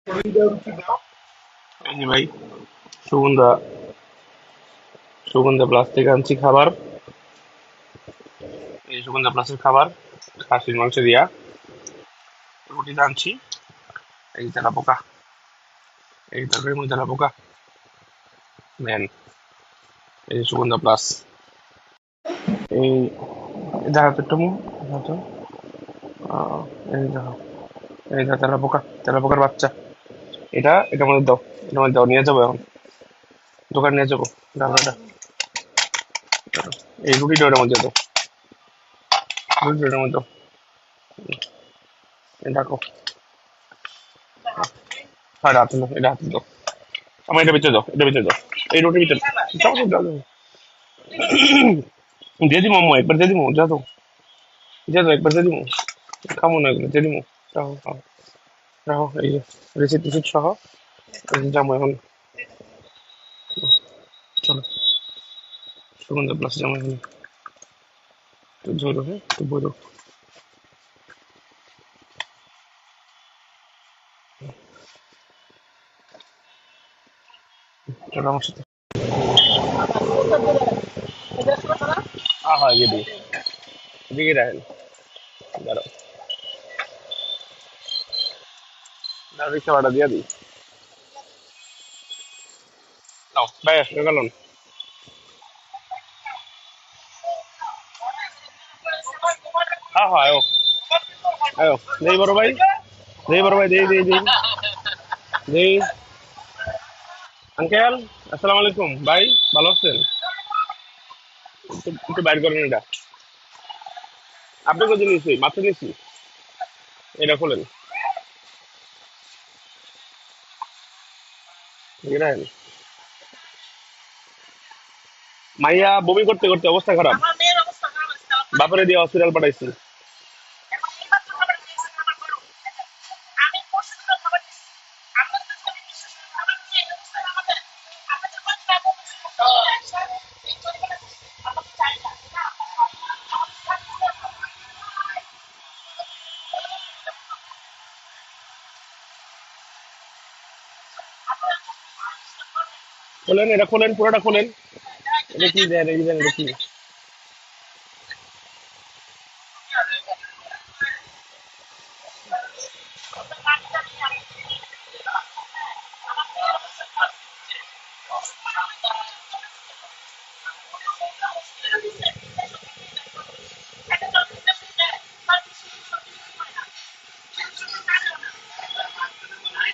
এই যে ভাই, সুগন্ধা সুগন্ধা প্লাস থেকে আনছি খাবার। এই সুগন্ধা প্লাসের খাবার, খাসির মাংস দিয়া রুটি আনছি। এই তেলা পোকা, এই তরকারির মধ্যে তেলা পোকা ম্যান। এই যে সুগন্ধা প্লাস, এই দেখা তো একটু দেখো তো। এই দেখো, এই দেখো তেলা পোকা, তেলা পোকার বাচ্চা। এটার মধ্যে দাও, এটার মধ্যে দাও, নিয়ে যাবো এখন, দোকান নিয়ে যাবো। দাও এটা, এই রুটিটা ওটার মধ্যে দাও, রুটিটা ওটার মধ্যে দাও। এই ডাকো, হ্যাঁ হাতে দাও, এটা হাতে দাও। আমার এটা ভিতরে দাও, এটা ভিতরে দাও, এই রুটির ভিতরে দাও, দাও, দাও, দাও। দিয়ে দিবো আম্মু, একবার দিয়ে দিবো, যা তো, যা তো একবার দিয়ে দিবো। খাবো না এগুলো, দিয়ে দিবো। রাখো, রাখো, রাখো, এই যে রিসিট টিসিট সহ। এই যে যাবো এখন, চলো। সুগন্ধা প্লাস যাবো এখন, একটু ধরো, হ্যাঁ একটু বইরো। চলো আমার সাথে। হ্যাঁ হ্যাঁ, এদিকে এদিকে রাখেন, দাঁড়াও, দাঁড়াও, রিক্সা ভাড়া দিয়ে দিই। নাও ভাই, গেল। হ্যাঁ হ্যাঁ, আয়ো আয়ো, দেই বড় ভাই, দেই বড় ভাই, দেই দেই দেই দেই। আঙ্কেল, আসসালামু আলাইকুম ভাই, ভালো আছেন? একটু বাইর করেন এটা, আপনি কত নিয়েছি, মাত্র নিয়েছি। এটা খোলেন, এদিকে রাখেন। মাইয়া বমি করতে করতে অবস্থা খারাপ, বাপরে দিয়ে হসপিটাল পাঠাইছি। খোলেন, এটা খোলেন, পুরোটা খোলেন। এটা কি দেন, এই দেন, এটা কি?